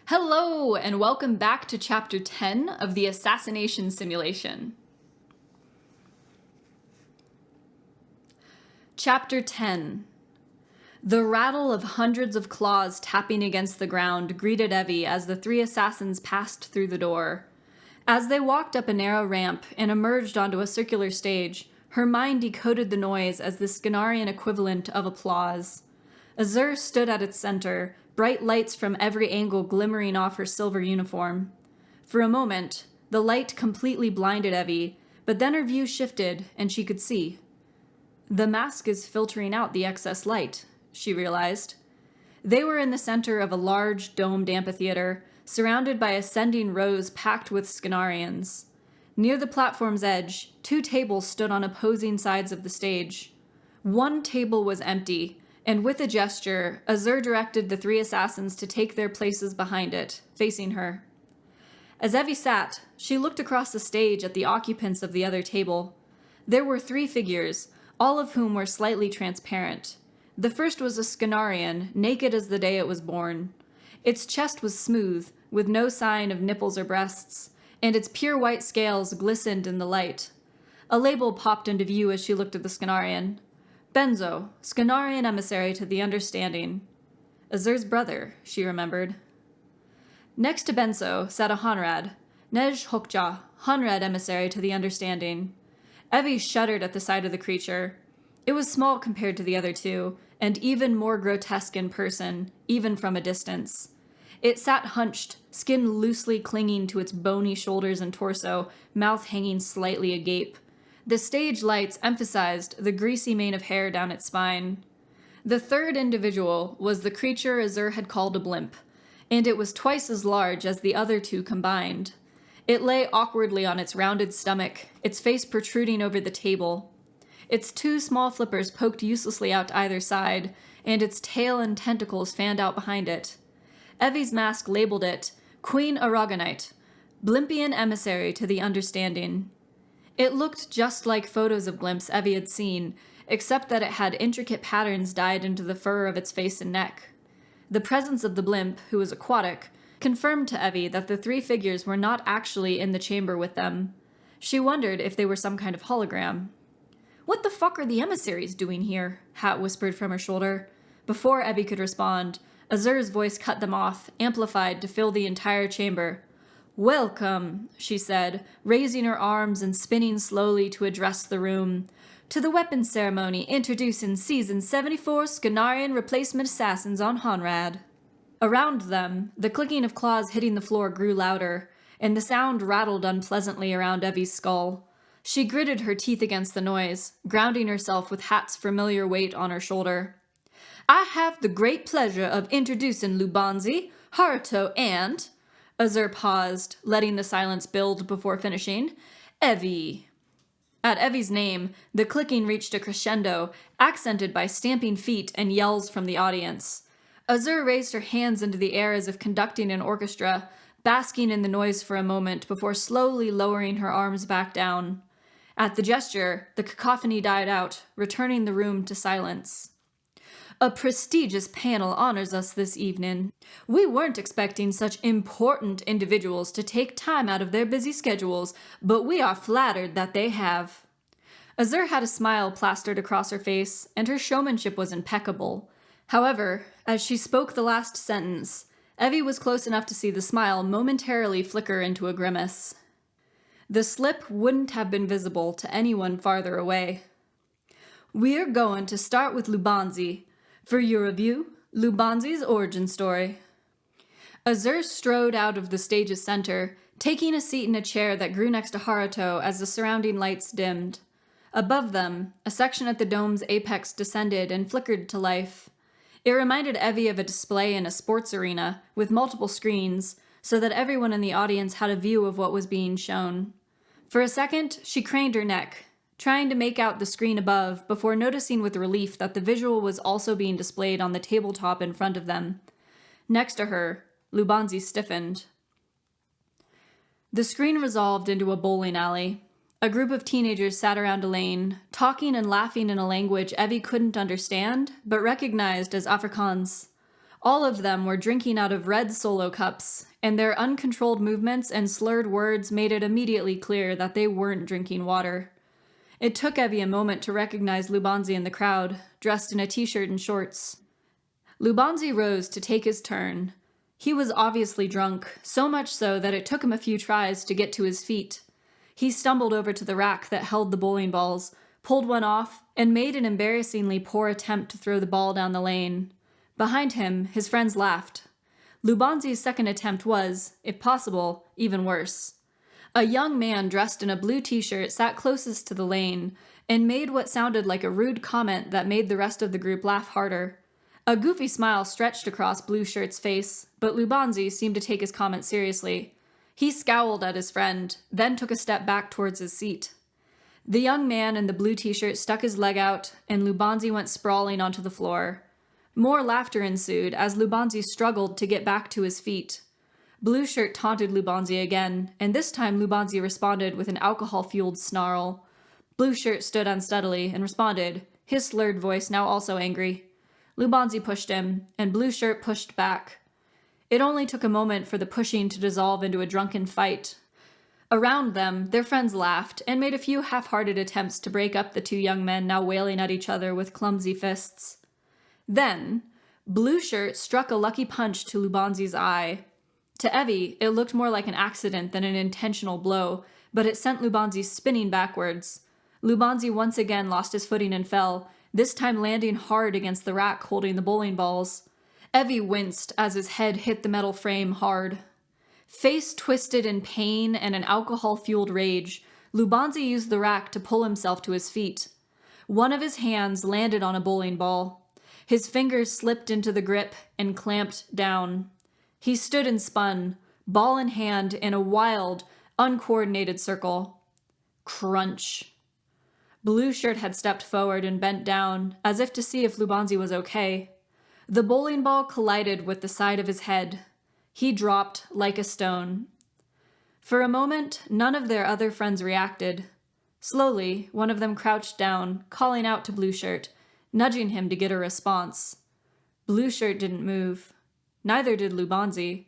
Hello, and welcome back to Chapter 10 of the Assassination Simulation. Chapter 10. The rattle of hundreds of claws tapping against the ground greeted Evie as the three assassins passed through the door. As they walked up a narrow ramp and emerged onto a circular stage, her mind decoded the noise as the Skinnarian equivalent of applause. Azur stood at its center, bright lights from every angle glimmering off her silver uniform. For a moment, the light completely blinded Evie, but then her view shifted and she could see. The mask is filtering out the excess light, she realized. They were in the center of a large, domed amphitheater, surrounded by ascending rows packed with Skinnarians. Near the platform's edge, two tables stood on opposing sides of the stage. One table was empty, and with a gesture, Azur directed the three assassins to take their places behind it, facing her. As Evie sat, she looked across the stage at the occupants of the other table. There were three figures, all of whom were slightly transparent. The first was a Skinnarian, naked as the day it was born. Its chest was smooth, with no sign of nipples or breasts, and its pure white scales glistened in the light. A label popped into view as she looked at the Skinnarian. Benzo, Skinnarian emissary to the Understanding. Azur's brother, she remembered. Next to Benzo sat a Honrad, Nej Hokja, Honrad emissary to the Understanding. Evie shuddered at the sight of the creature. It was small compared to the other two, and even more grotesque in person, even from a distance. It sat hunched, skin loosely clinging to its bony shoulders and torso, mouth hanging slightly agape. The stage lights emphasized the greasy mane of hair down its spine. The third individual was the creature Azur had called a blimp, and it was twice as large as the other two combined. It lay awkwardly on its rounded stomach, its face protruding over the table. Its two small flippers poked uselessly out to either side, and its tail and tentacles fanned out behind it. Evie's mask labeled it Queen Aragonite, Blimpian emissary to the Understanding. It looked just like photos of blimps Evie had seen, except that it had intricate patterns dyed into the fur of its face and neck. The presence of the blimp, who was aquatic, confirmed to Evie that the three figures were not actually in the chamber with them. She wondered if they were some kind of hologram. "What the fuck are the emissaries doing here?" Hat whispered from her shoulder. Before Evie could respond, Azur's voice cut them off, amplified to fill the entire chamber. "Welcome," she said, raising her arms and spinning slowly to address the room, "to the weapons ceremony introducing Season 74 Skinnarian replacement assassins on Honrad." Around them, the clicking of claws hitting the floor grew louder, and the sound rattled unpleasantly around Evie's skull. She gritted her teeth against the noise, grounding herself with Hat's familiar weight on her shoulder. "I have the great pleasure of introducing Lubanzi, Haruto, and..." Azur paused, letting the silence build before finishing. "Evie." At Evie's name, the clicking reached a crescendo, accented by stamping feet and yells from the audience. Azur raised her hands into the air as if conducting an orchestra, basking in the noise for a moment before slowly lowering her arms back down. At the gesture, the cacophony died out, returning the room to silence. "A prestigious panel honors us this evening. We weren't expecting such important individuals to take time out of their busy schedules, but we are flattered that they have." Azur had a smile plastered across her face, and her showmanship was impeccable. However, as she spoke the last sentence, Evie was close enough to see the smile momentarily flicker into a grimace. The slip wouldn't have been visible to anyone farther away. "We're going to start with Lubanzi. For your review, Lubanzi's origin story." Azur strode out of the stage's center, taking a seat in a chair that grew next to Haruto as the surrounding lights dimmed. Above them, a section at the dome's apex descended and flickered to life. It reminded Evie of a display in a sports arena, with multiple screens, so that everyone in the audience had a view of what was being shown. For a second, she craned her neck, trying to make out the screen above before noticing with relief that the visual was also being displayed on the tabletop in front of them. Next to her, Lubanzi stiffened. The screen resolved into a bowling alley. A group of teenagers sat around a lane, talking and laughing in a language Evie couldn't understand, but recognized as Afrikaans. All of them were drinking out of red solo cups, and their uncontrolled movements and slurred words made it immediately clear that they weren't drinking water. It took Evie a moment to recognize Lubanzi in the crowd, dressed in a t-shirt and shorts. Lubanzi rose to take his turn. He was obviously drunk, so much so that it took him a few tries to get to his feet. He stumbled over to the rack that held the bowling balls, pulled one off, and made an embarrassingly poor attempt to throw the ball down the lane. Behind him, his friends laughed. Lubanzi's second attempt was, if possible, even worse. A young man dressed in a blue t-shirt sat closest to the lane and made what sounded like a rude comment that made the rest of the group laugh harder. A goofy smile stretched across Blue Shirt's face, but Lubanzi seemed to take his comment seriously. He scowled at his friend, then took a step back towards his seat. The young man in the blue t-shirt stuck his leg out, and Lubanzi went sprawling onto the floor. More laughter ensued as Lubanzi struggled to get back to his feet. Blue Shirt taunted Lubanzi again, and this time Lubanzi responded with an alcohol-fueled snarl. Blue Shirt stood unsteadily and responded, his slurred voice now also angry. Lubanzi pushed him, and Blue Shirt pushed back. It only took a moment for the pushing to dissolve into a drunken fight. Around them, their friends laughed and made a few half-hearted attempts to break up the two young men now wailing at each other with clumsy fists. Then, Blue Shirt struck a lucky punch to Lubanzi's eye. To Evie, it looked more like an accident than an intentional blow, but it sent Lubanzi spinning backwards. Lubanzi once again lost his footing and fell, this time landing hard against the rack holding the bowling balls. Evie winced as his head hit the metal frame hard. Face twisted in pain and an alcohol-fueled rage, Lubanzi used the rack to pull himself to his feet. One of his hands landed on a bowling ball. His fingers slipped into the grip and clamped down. He stood and spun, ball in hand, in a wild, uncoordinated circle. Crunch. Blue Shirt had stepped forward and bent down, as if to see if Lubanzi was okay. The bowling ball collided with the side of his head. He dropped like a stone. For a moment, none of their other friends reacted. Slowly, one of them crouched down, calling out to Blue Shirt, nudging him to get a response. Blue Shirt didn't move. Neither did Lubanzi.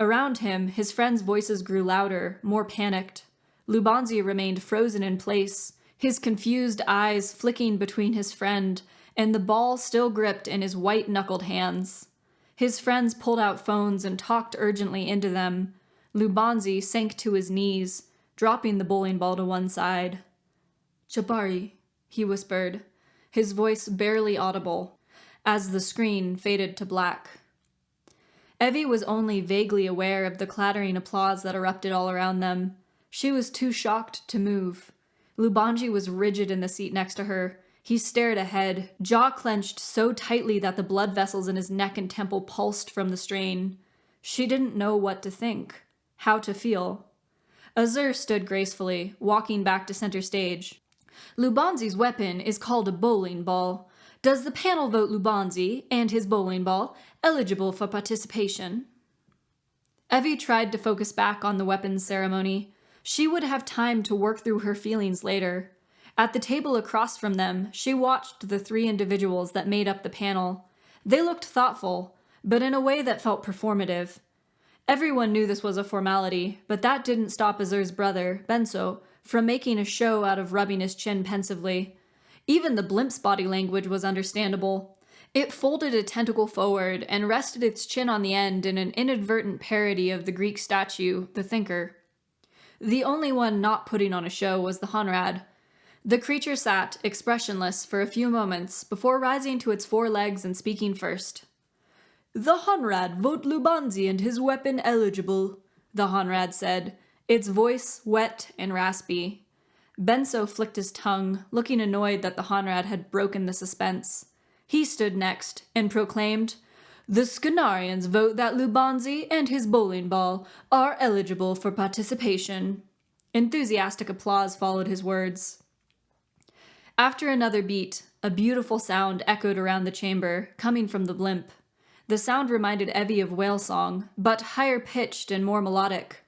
Around him, his friends' voices grew louder, more panicked. Lubanzi remained frozen in place, his confused eyes flicking between his friend and the ball still gripped in his white-knuckled hands. His friends pulled out phones and talked urgently into them. Lubanzi sank to his knees, dropping the bowling ball to one side. "Jabari," he whispered, his voice barely audible, as the screen faded to black. Evie was only vaguely aware of the clattering applause that erupted all around them. She was too shocked to move. Lubanzi was rigid in the seat next to her. He stared ahead, jaw clenched so tightly that the blood vessels in his neck and temple pulsed from the strain. She didn't know what to think, how to feel. Azur stood gracefully, walking back to center stage. "Lubanzi's weapon is called a bowling ball. Does the panel vote Lubanzi and his bowling ball eligible for participation?" Evie tried to focus back on the weapons ceremony. She would have time to work through her feelings later. At the table across from them, she watched the three individuals that made up the panel. They looked thoughtful, but in a way that felt performative. Everyone knew this was a formality, but that didn't stop Azur's brother, Benso, from making a show out of rubbing his chin pensively. Even the blimp's body language was understandable. It folded a tentacle forward and rested its chin on the end in an inadvertent parody of the Greek statue, the Thinker. The only one not putting on a show was the Honrad. The creature sat, expressionless, for a few moments before rising to its four legs and speaking first. "The Honrad vote Lubanzi and his weapon eligible," the Honrad said, its voice wet and raspy. Benso flicked his tongue, looking annoyed that the Honrad had broken the suspense. He stood next and proclaimed, "The Scanarians vote that Lubanzi and his bowling ball are eligible for participation." Enthusiastic applause followed his words. After another beat, a beautiful sound echoed around the chamber, coming from the blimp. The sound reminded Evie of whale song, but higher-pitched and more melodic.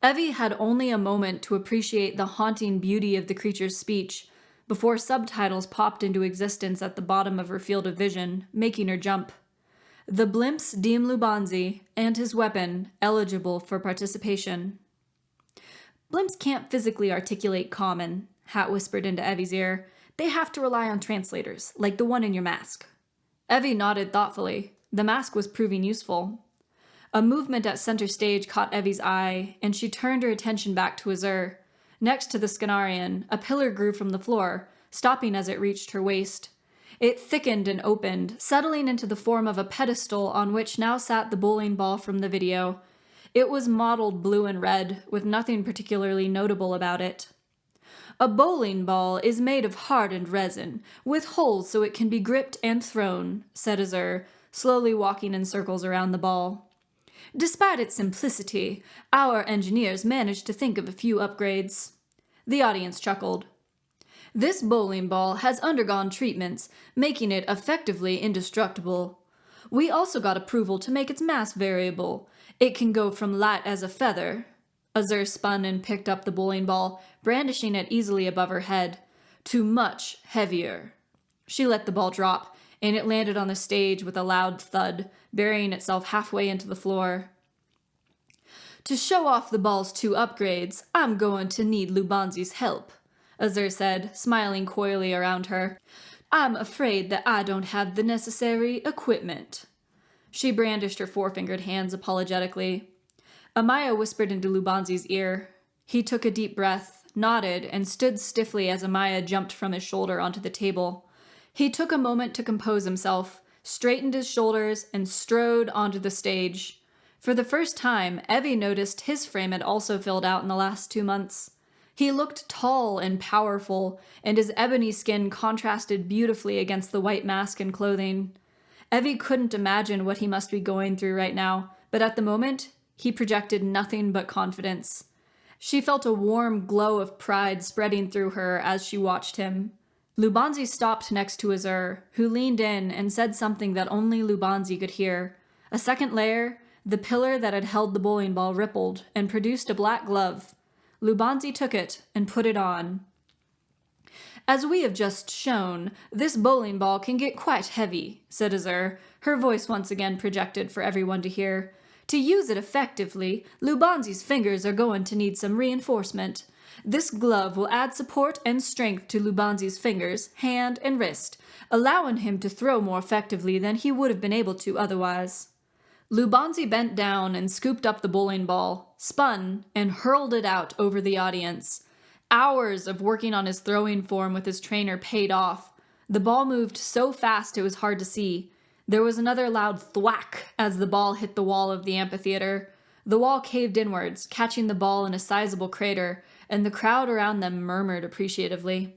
Evie had only a moment to appreciate the haunting beauty of the creature's speech before subtitles popped into existence at the bottom of her field of vision, making her jump. The blimps deem Lubanzi and his weapon eligible for participation. Blimps can't physically articulate common, Hat whispered into Evie's ear. They have to rely on translators, like the one in your mask. Evie nodded thoughtfully. The mask was proving useful. A movement at center stage caught Evie's eye, and she turned her attention back to Azur. Next to the Scanarian, a pillar grew from the floor, stopping as it reached her waist. It thickened and opened, settling into the form of a pedestal on which now sat the bowling ball from the video. It was mottled blue and red, with nothing particularly notable about it. A bowling ball is made of hardened resin, with holes so it can be gripped and thrown, said Azur, slowly walking in circles around the ball. Despite its simplicity, our engineers managed to think of a few upgrades. The audience chuckled. This bowling ball has undergone treatments, making it effectively indestructible. We also got approval to make its mass variable. It can go from light as a feather. Azur spun and picked up the bowling ball, brandishing it easily above her head, to much heavier. She let the ball drop, and it landed on the stage with a loud thud, burying itself halfway into the floor. To show off the ball's 2 upgrades, I'm going to need Lubanzi's help, Azur said, smiling coyly around her. I'm afraid that I don't have the necessary equipment. She brandished her 4-fingered hands apologetically. Amaya whispered into Lubanzi's ear. He took a deep breath, nodded, and stood stiffly as Amaya jumped from his shoulder onto the table. He took a moment to compose himself, straightened his shoulders, and strode onto the stage. For the first time, Evie noticed his frame had also filled out in the last 2 months. He looked tall and powerful, and his ebony skin contrasted beautifully against the white mask and clothing. Evie couldn't imagine what he must be going through right now, but at the moment, he projected nothing but confidence. She felt a warm glow of pride spreading through her as she watched him. Lubanzi stopped next to Azur, who leaned in and said something that only Lubanzi could hear. A second later, the pillar that had held the bowling ball rippled and produced a black glove. Lubanzi took it and put it on. As we have just shown, this bowling ball can get quite heavy, said Azur, her voice once again projected for everyone to hear. To use it effectively, Lubanzi's fingers are going to need some reinforcement. This glove will add support and strength to Lubanzi's fingers, hand, and wrist, allowing him to throw more effectively than he would have been able to otherwise. Lubanzi bent down and scooped up the bowling ball, spun, and hurled it out over the audience. Hours of working on his throwing form with his trainer paid off. The ball moved so fast it was hard to see. There was another loud thwack as the ball hit the wall of the amphitheater. The wall caved inwards, catching the ball in a sizable crater, and the crowd around them murmured appreciatively.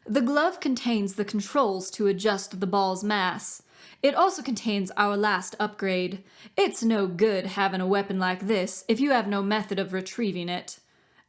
The glove contains the controls to adjust the ball's mass. It also contains our last upgrade. It's no good having a weapon like this if you have no method of retrieving it.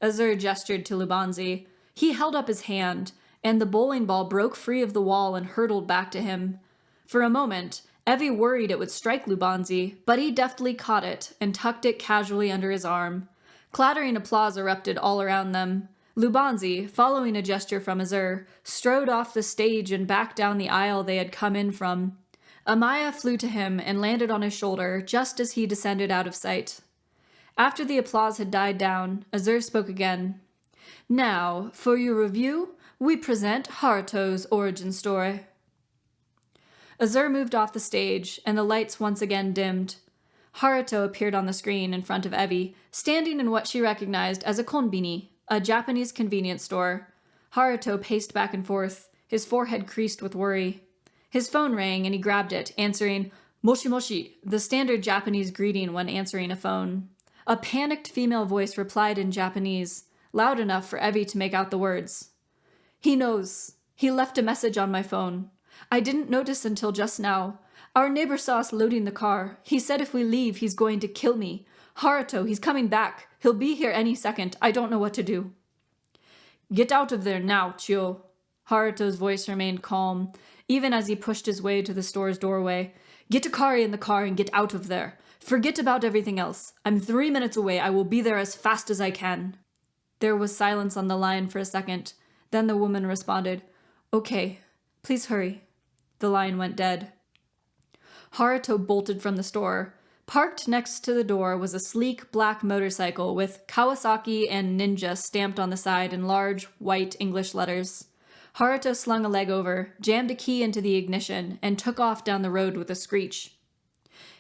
Azur gestured to Lubanzi. He held up his hand, and the bowling ball broke free of the wall and hurtled back to him. For a moment, Evie worried it would strike Lubanzi, but he deftly caught it and tucked it casually under his arm. Clattering applause erupted all around them. Lubanzi, following a gesture from Azur, strode off the stage and back down the aisle they had come in from. Amaya flew to him and landed on his shoulder just as he descended out of sight. After the applause had died down, Azur spoke again. Now, for your review, we present Haruto's origin story. Azur moved off the stage, and the lights once again dimmed. Haruto appeared on the screen in front of Evie, standing in what she recognized as a konbini, a Japanese convenience store. Haruto paced back and forth, his forehead creased with worry. His phone rang, and he grabbed it, answering "Moshi Moshi," the standard Japanese greeting when answering a phone. A panicked female voice replied in Japanese, loud enough for Evie to make out the words. "He knows. He left a message on my phone. I didn't notice until just now. Our neighbor saw us loading the car. He said if we leave, he's going to kill me. Haruto, he's coming back. He'll be here any second. I don't know what to do." "Get out of there now, Chio." Haruto's voice remained calm, even as he pushed his way to the store's doorway. "Get Akari in the car and get out of there. Forget about everything else. I'm 3 minutes away. I will be there as fast as I can." There was silence on the line for a second. Then the woman responded, "Okay, please hurry." The line went dead. Haruto bolted from the store. Parked next to the door was a sleek black motorcycle with Kawasaki and Ninja stamped on the side in large, white English letters. Haruto slung a leg over, jammed a key into the ignition, and took off down the road with a screech.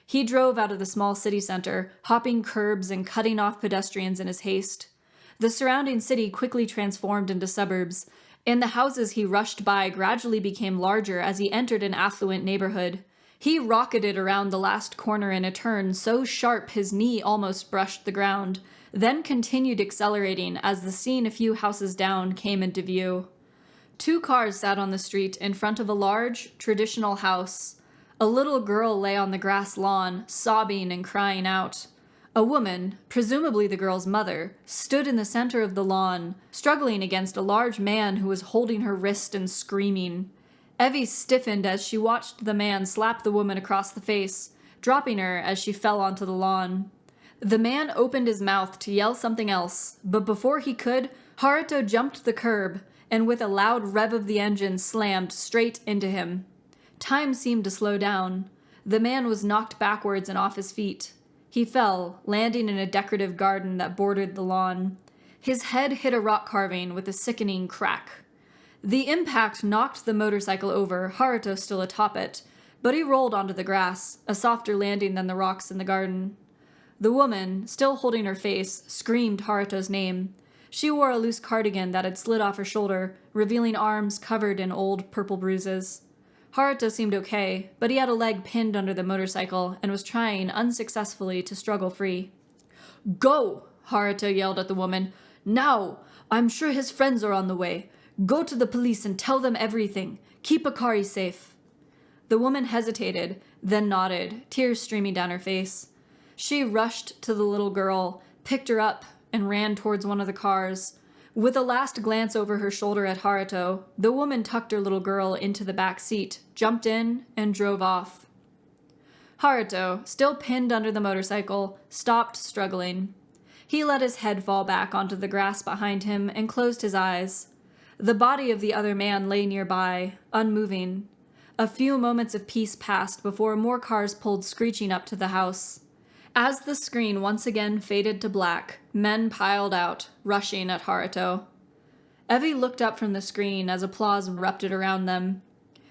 He drove out of the small city center, hopping curbs and cutting off pedestrians in his haste. The surrounding city quickly transformed into suburbs, and the houses he rushed by gradually became larger as he entered an affluent neighborhood. He rocketed around the last corner in a turn so sharp his knee almost brushed the ground, then continued accelerating as the scene a few houses down came into view. 2 cars sat on the street in front of a large, traditional house. A little girl lay on the grass lawn, sobbing and crying out. A woman, presumably the girl's mother, stood in the center of the lawn, struggling against a large man who was holding her wrist and screaming. Evie stiffened as she watched the man slap the woman across the face, dropping her as she fell onto the lawn. The man opened his mouth to yell something else, but before he could, Haruto jumped the curb and with a loud rev of the engine slammed straight into him. Time seemed to slow down. The man was knocked backwards and off his feet. He fell, landing in a decorative garden that bordered the lawn. His head hit a rock carving with a sickening crack. The impact knocked the motorcycle over, Haruto still atop it, but he rolled onto the grass, a softer landing than the rocks in the garden. The woman, still holding her face, screamed Haruto's name. She wore a loose cardigan that had slid off her shoulder, revealing arms covered in old purple bruises. Haruto seemed okay, but he had a leg pinned under the motorcycle and was trying unsuccessfully to struggle free. "Go!" Haruto yelled at the woman. "Now! I'm sure his friends are on the way. Go to the police and tell them everything. Keep Akari safe." The woman hesitated, then nodded, tears streaming down her face. She rushed to the little girl, picked her up, and ran towards one of the cars. With a last glance over her shoulder at Haruto, the woman tucked her little girl into the back seat, jumped in, and drove off. Haruto, still pinned under the motorcycle, stopped struggling. He let his head fall back onto the grass behind him and closed his eyes. The body of the other man lay nearby, unmoving. A few moments of peace passed before more cars pulled screeching up to the house. As the screen once again faded to black, men piled out, rushing at Haruto. Evie looked up from the screen as applause erupted around them.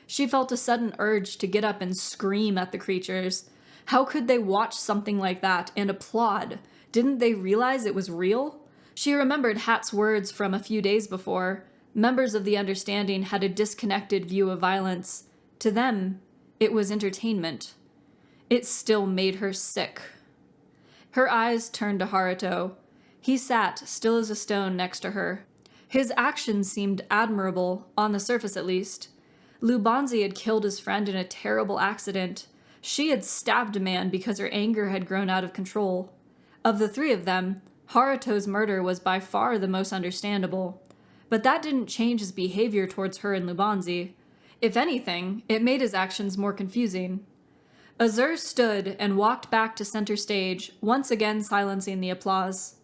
She felt a sudden urge to get up and scream at the creatures. How could they watch something like that and applaud? Didn't they realize it was real? She remembered Hat's words from a few days before. Members of the Understanding had a disconnected view of violence. To them, it was entertainment. It still made her sick. Her eyes turned to Haruto. He sat, still as a stone, next to her. His actions seemed admirable, on the surface at least. Lubanzi had killed his friend in a terrible accident. She had stabbed a man because her anger had grown out of control. Of the 3 of them, Haruto's murder was by far the most understandable. But that didn't change his behavior towards her and Lubanzi. If anything, it made his actions more confusing. Azur stood and walked back to center stage, once again silencing the applause.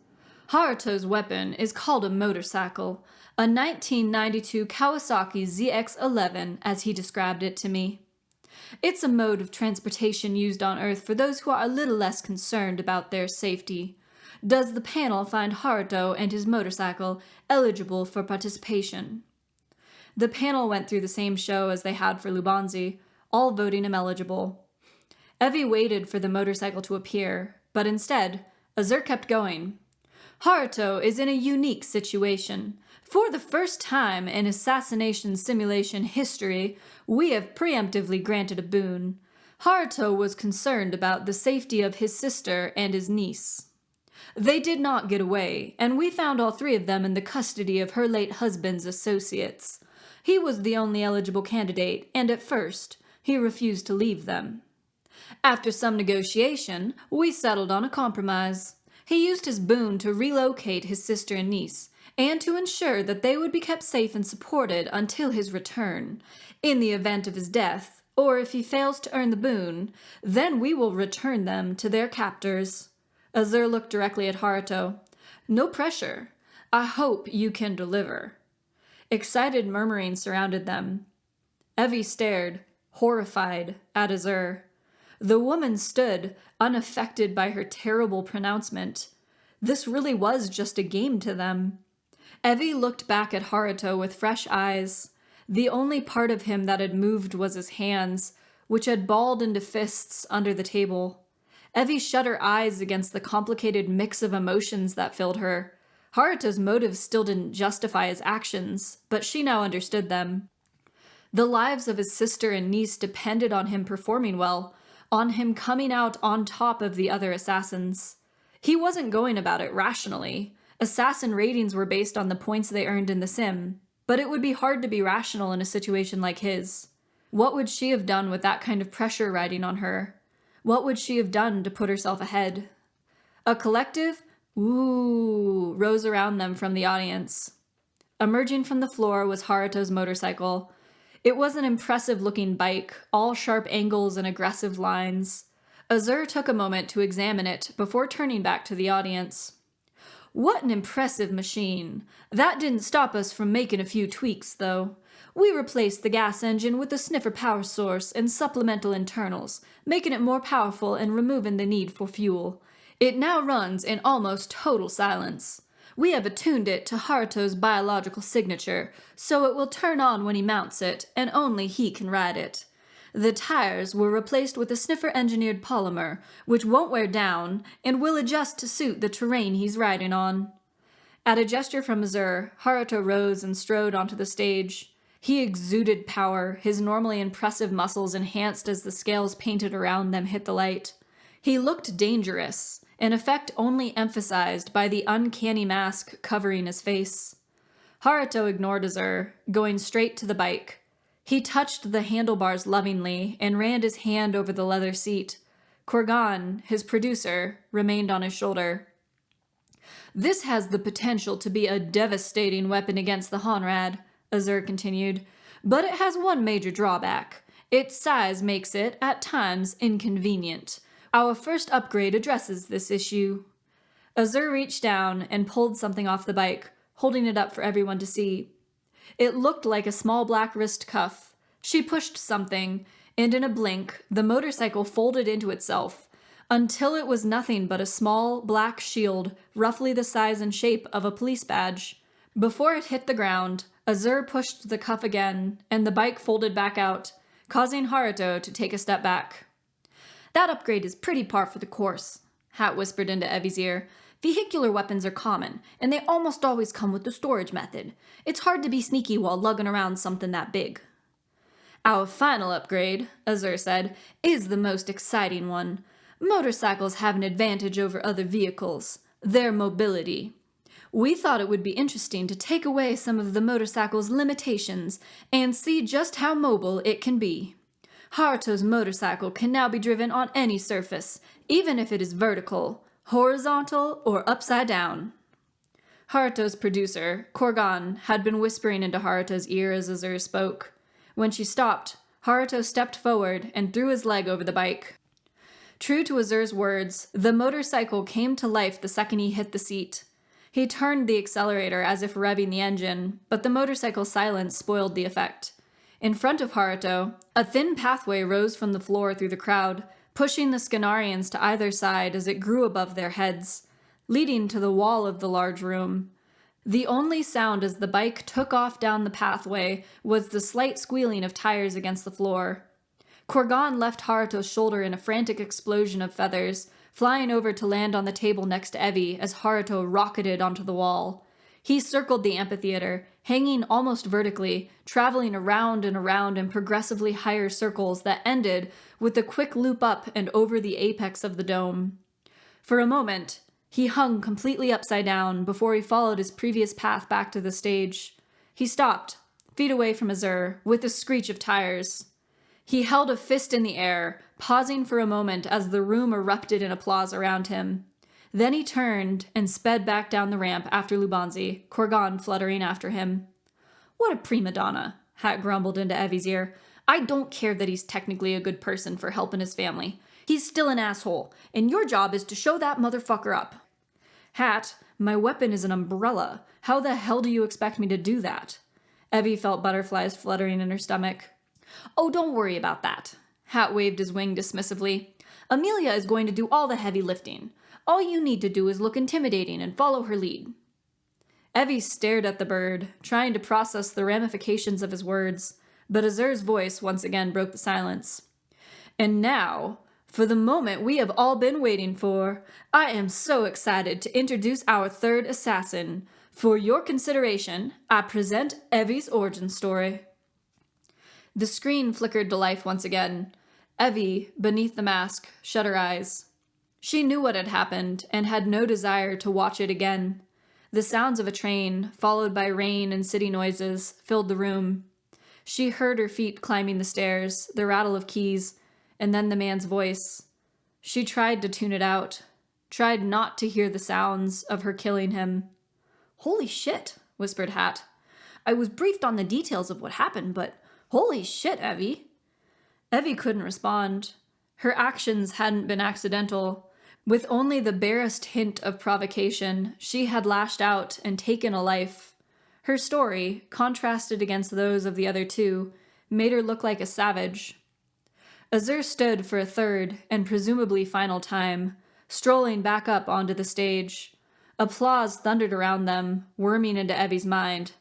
Haruto's weapon is called a motorcycle, a 1992 Kawasaki ZX-11, as he described it to me. It's a mode of transportation used on Earth for those who are a little less concerned about their safety. Does the panel find Haruto and his motorcycle eligible for participation? The panel went through the same show as they had for Lubanzi, all voting him eligible. Evie waited for the motorcycle to appear, but instead, Azur kept going. Haruto is in a unique situation. For the first time in assassination simulation history, we have preemptively granted a boon. Haruto was concerned about the safety of his sister and his niece. They did not get away, and we found all 3 of them in the custody of her late husband's associates. He was the only eligible candidate, and at first, he refused to leave them. After some negotiation, we settled on a compromise. He used his boon to relocate his sister and niece, and to ensure that they would be kept safe and supported until his return. In the event of his death, or if he fails to earn the boon, then we will return them to their captors. Azur looked directly at Haruto. No pressure. I hope you can deliver. Excited murmuring surrounded them. Evie stared, horrified, at Azur. The woman stood, unaffected by her terrible pronouncement. This really was just a game to them. Evie looked back at Haruto with fresh eyes. The only part of him that had moved was his hands, which had balled into fists under the table. Evie shut her eyes against the complicated mix of emotions that filled her. Haruto's motives still didn't justify his actions, but she now understood them. The lives of his sister and niece depended on him performing well, on him coming out on top of the other assassins. He wasn't going about it rationally. Assassin ratings were based on the points they earned in the sim, but it would be hard to be rational in a situation like his. What would she have done with that kind of pressure riding on her? What would she have done to put herself ahead? A collective "ooh" rose around them from the audience. Emerging from the floor was Haruto's motorcycle. It was an impressive-looking bike, all sharp angles and aggressive lines. Azur took a moment to examine it before turning back to the audience. "What an impressive machine. That didn't stop us from making a few tweaks, though. We replaced the gas engine with a sniffer power source and supplemental internals, making it more powerful and removing the need for fuel. It now runs in almost total silence. We have attuned it to Haruto's biological signature, so it will turn on when he mounts it, and only he can ride it. The tires were replaced with a sniffer-engineered polymer, which won't wear down and will adjust to suit the terrain he's riding on." At a gesture from Azur, Haruto rose and strode onto the stage. He exuded power, his normally impressive muscles enhanced as the scales painted around them hit the light. He looked dangerous, an effect only emphasized by the uncanny mask covering his face. Haruto ignored Azur, going straight to the bike. He touched the handlebars lovingly and ran his hand over the leather seat. Korgan, his producer, remained on his shoulder. "This has the potential to be a devastating weapon against the Honrad," Azur continued, "but it has one major drawback. Its size makes it, at times, inconvenient. Our first upgrade addresses this issue." Azur reached down and pulled something off the bike, holding it up for everyone to see. It looked like a small black wrist cuff. She pushed something, and in a blink, the motorcycle folded into itself, until it was nothing but a small black shield, roughly the size and shape of a police badge. Before it hit the ground, Azur pushed the cuff again, and the bike folded back out, causing Haruto to take a step back. "That upgrade is pretty par for the course," Hat whispered into Evie's ear. "Vehicular weapons are common, and they almost always come with the storage method. It's hard to be sneaky while lugging around something that big." "Our final upgrade," Azur said, "is the most exciting one. Motorcycles have an advantage over other vehicles: their mobility. We thought it would be interesting to take away some of the motorcycle's limitations and see just how mobile it can be. Haruto's motorcycle can now be driven on any surface, even if it is vertical, horizontal, or upside down." Haruto's producer, Korgan, had been whispering into Haruto's ear as Azur spoke. When she stopped, Haruto stepped forward and threw his leg over the bike. True to Azur's words, the motorcycle came to life the second he hit the seat. He turned the accelerator as if revving the engine, but the motorcycle's silence spoiled the effect. In front of Haruto, a thin pathway rose from the floor through the crowd, pushing the Scanarians to either side as it grew above their heads, leading to the wall of the large room. The only sound as the bike took off down the pathway was the slight squealing of tires against the floor. Korgan left Haruto's shoulder in a frantic explosion of feathers, flying over to land on the table next to Evie as Haruto rocketed onto the wall. He circled the amphitheater, hanging almost vertically, traveling around and around in progressively higher circles that ended with a quick loop up and over the apex of the dome. For a moment, he hung completely upside down before he followed his previous path back to the stage. He stopped, feet away from Azur, with a screech of tires. He held a fist in the air, pausing for a moment as the room erupted in applause around him. Then he turned and sped back down the ramp after Lubanzi, Korgan fluttering after him. "What a prima donna," Hat grumbled into Evie's ear. "I don't care that he's technically a good person for helping his family. He's still an asshole, and your job is to show that motherfucker up." "Hat, my weapon is an umbrella. How the hell do you expect me to do that?" Evie felt butterflies fluttering in her stomach. "Oh, don't worry about that," Hat waved his wing dismissively. Amelia is going to do all the heavy lifting. All you need to do is look intimidating and follow her lead. Evie stared at the bird, trying to process the ramifications of his words, but Azur's voice once again broke the silence. And now, for the moment we have all been waiting for, I am so excited to introduce our third assassin. For your consideration, I present Evie's origin story. The screen flickered to life once again. Evie, beneath the mask, shut her eyes. She knew what had happened and had no desire to watch it again. The sounds of a train, followed by rain and city noises, filled the room. She heard her feet climbing the stairs, the rattle of keys, and then the man's voice. She tried to tune it out, tried not to hear the sounds of her killing him. "Holy shit," whispered Hat. "I was briefed on the details of what happened, but holy shit, Evie." Evie couldn't respond. Her actions hadn't been accidental. With only the barest hint of provocation, she had lashed out and taken a life. Her story, contrasted against those of the other two, made her look like a savage. Azur stood for a third and presumably final time, strolling back up onto the stage. Applause thundered around them, worming into Evie's mind.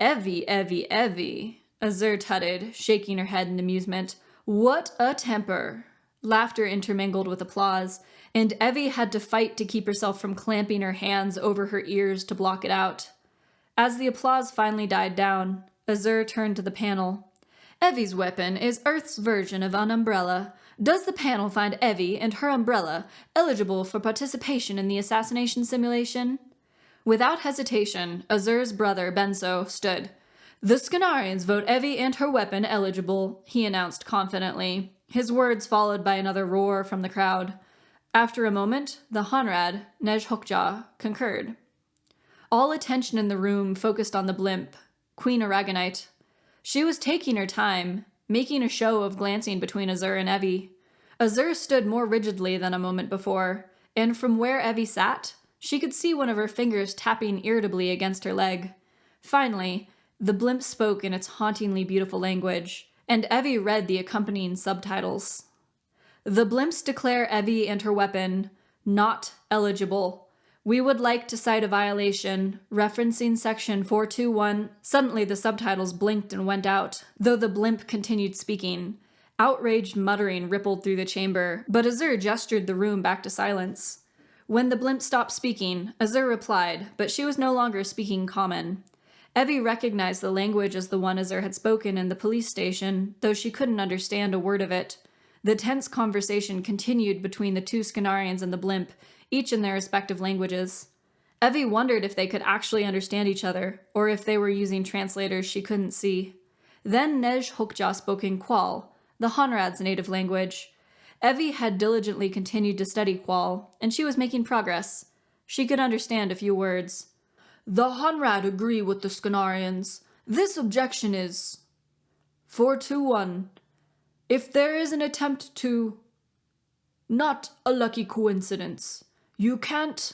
"Evie, Evie, Evie," Azur tutted, shaking her head in amusement. "What a temper!" Laughter intermingled with applause, and Evie had to fight to keep herself from clamping her hands over her ears to block it out. As the applause finally died down, Azur turned to the panel. "Evie's weapon is Earth's version of an umbrella. Does the panel find Evie and her umbrella eligible for participation in the assassination simulation?" Without hesitation, Azur's brother, Benso, stood. "The Scanarians vote Evie and her weapon eligible," he announced confidently, his words followed by another roar from the crowd. After a moment, the Honrad, Nezhhokja, concurred. All attention in the room focused on the blimp, Queen Aragonite. She was taking her time, making a show of glancing between Azur and Evie. Azur stood more rigidly than a moment before, and from where Evie sat, she could see one of her fingers tapping irritably against her leg. Finally, the blimp spoke in its hauntingly beautiful language, and Evie read the accompanying subtitles. "The blimps declare Evie and her weapon not eligible. We would like to cite a violation, referencing section 421. Suddenly the subtitles blinked and went out, though the blimp continued speaking. Outraged muttering rippled through the chamber, but Azur gestured the room back to silence. When the blimp stopped speaking, Azur replied, but she was no longer speaking common. Evie recognized the language as the one Azur had spoken in the police station, though she couldn't understand a word of it. The tense conversation continued between the two Scanarians and the blimp, each in their respective languages. Evie wondered if they could actually understand each other, or if they were using translators she couldn't see. Then Nezhhokja spoke in Qual, the Honrad's native language. Evie had diligently continued to study Qual, and she was making progress. She could understand a few words. "The Honrad agree with the Scanarians. This objection is 421. If there is an attempt to... not a lucky coincidence. You can't...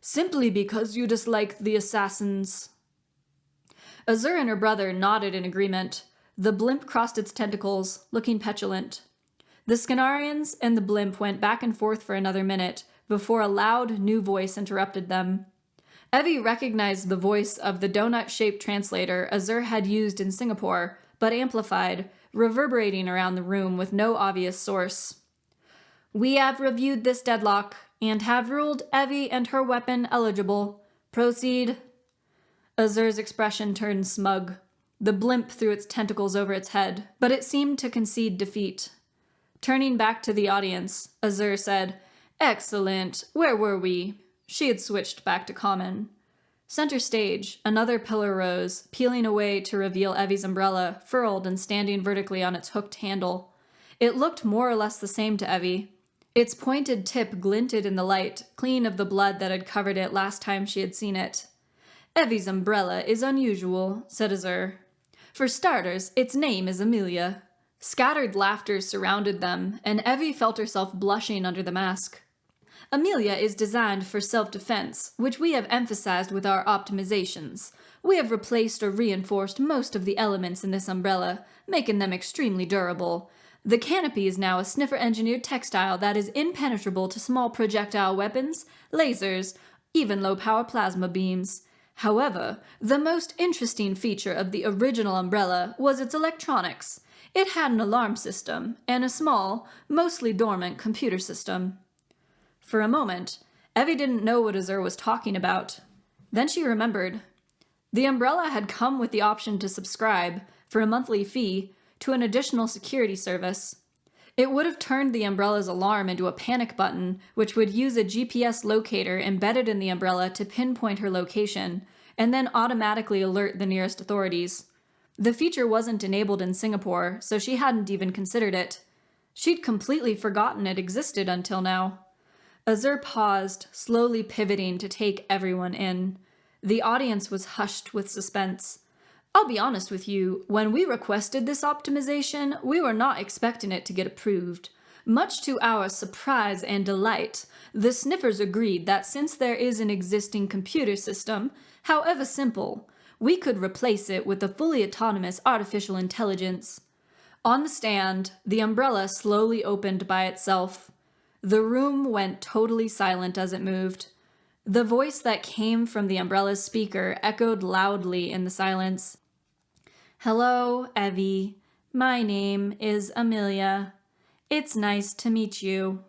simply because you dislike the assassins." Azur and her brother nodded in agreement. The blimp crossed its tentacles, looking petulant. The Scanarians and the blimp went back and forth for another minute, before a loud, new voice interrupted them. Evie recognized the voice of the donut-shaped translator Azur had used in Singapore, but amplified, reverberating around the room with no obvious source. "We have reviewed this deadlock, and have ruled Evie and her weapon eligible. Proceed." Azur's expression turned smug. The blimp threw its tentacles over its head, but it seemed to concede defeat. Turning back to the audience, Azur said, "Excellent. Where were we?" She had switched back to common. Center stage, another pillar rose, peeling away to reveal Evie's umbrella, furled and standing vertically on its hooked handle. It looked more or less the same to Evie. Its pointed tip glinted in the light, clean of the blood that had covered it last time she had seen it. "Evie's umbrella is unusual," said Azur. "For starters, its name is Amelia." Scattered laughter surrounded them, and Evie felt herself blushing under the mask. "Amelia is designed for self-defense, which we have emphasized with our optimizations. We have replaced or reinforced most of the elements in this umbrella, making them extremely durable. The canopy is now a sniffer-engineered textile that is impenetrable to small projectile weapons, lasers, even low-power plasma beams. However, the most interesting feature of the original umbrella was its electronics. It had an alarm system and a small, mostly dormant computer system. For a moment, Evie didn't know what Azur was talking about. Then she remembered. The umbrella had come with the option to subscribe, for a monthly fee, to an additional security service. It would have turned the umbrella's alarm into a panic button, which would use a GPS locator embedded in the umbrella to pinpoint her location, and then automatically alert the nearest authorities. The feature wasn't enabled in Singapore, so she hadn't even considered it. She'd completely forgotten it existed until now. Azur paused, slowly pivoting to take everyone in. The audience was hushed with suspense. I'll be honest with you, when we requested this optimization, we were not expecting it to get approved. Much to our surprise and delight, the sniffers agreed that since there is an existing computer system, however simple, we could replace it with a fully autonomous artificial intelligence. On the stand, the umbrella slowly opened by itself. The room went totally silent as it moved. The voice that came from the umbrella's speaker echoed loudly in the silence. Hello, Evie. My name is Amelia. It's nice to meet you.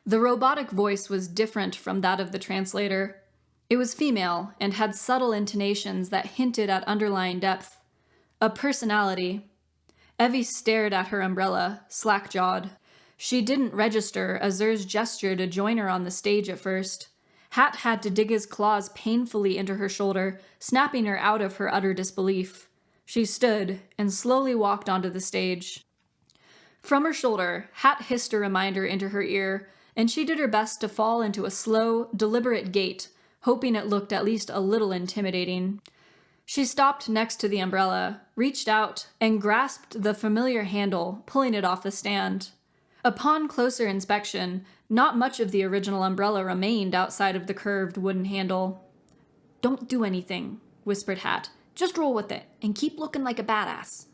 The robotic voice was different from that of the translator. It was female and had subtle intonations that hinted at underlying depth. A personality. Evie stared at her umbrella, slack-jawed. She didn't register Azur's gesture to join her on the stage at first. Hat had to dig his claws painfully into her shoulder, snapping her out of her utter disbelief. She stood and slowly walked onto the stage. From her shoulder, Hat hissed a reminder into her ear, and she did her best to fall into a slow, deliberate gait, hoping it looked at least a little intimidating. She stopped next to the umbrella, reached out, and grasped the familiar handle, pulling it off the stand. Upon closer inspection, not much of the original umbrella remained outside of the curved wooden handle. Don't do anything, whispered Hat. Just roll with it, and keep looking like a badass.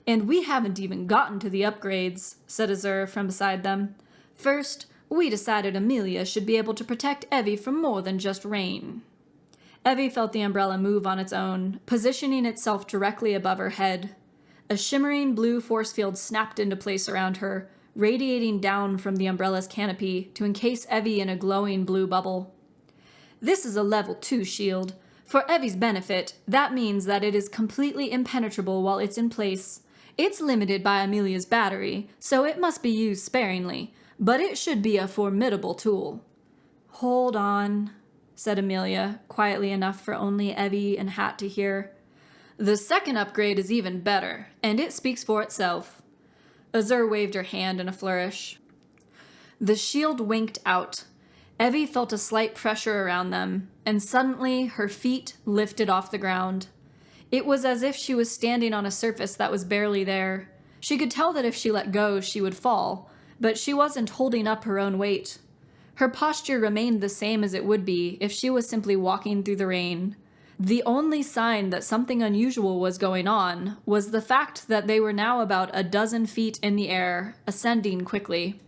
And we haven't even gotten to the upgrades, said Azur from beside them. First, we decided Amelia should be able to protect Evie from more than just rain. Evie felt the umbrella move on its own, positioning itself directly above her head. A shimmering blue force field snapped into place around her, radiating down from the umbrella's canopy to encase Evie in a glowing blue bubble. This is a level 2 shield. For Evie's benefit, that means that it is completely impenetrable while it's in place. It's limited by Amelia's battery, so it must be used sparingly, but it should be a formidable tool. Hold on, said Amelia, quietly enough for only Evie and Hat to hear. The second upgrade is even better, and it speaks for itself. Azur waved her hand in a flourish. The shield winked out. Evie felt a slight pressure around them, and suddenly her feet lifted off the ground. It was as if she was standing on a surface that was barely there. She could tell that if she let go, she would fall, but she wasn't holding up her own weight. Her posture remained the same as it would be if she was simply walking through the rain. The only sign that something unusual was going on was the fact that they were now about a dozen feet in the air, ascending quickly.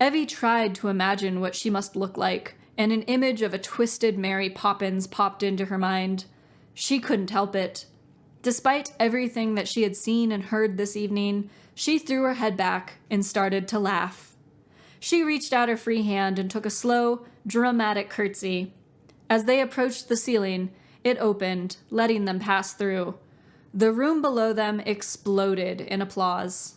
Evie tried to imagine what she must look like, and an image of a twisted Mary Poppins popped into her mind. She couldn't help it. Despite everything that she had seen and heard this evening, she threw her head back and started to laugh. She reached out her free hand and took a slow, dramatic curtsy. As they approached the ceiling, it opened, letting them pass through. The room below them exploded in applause.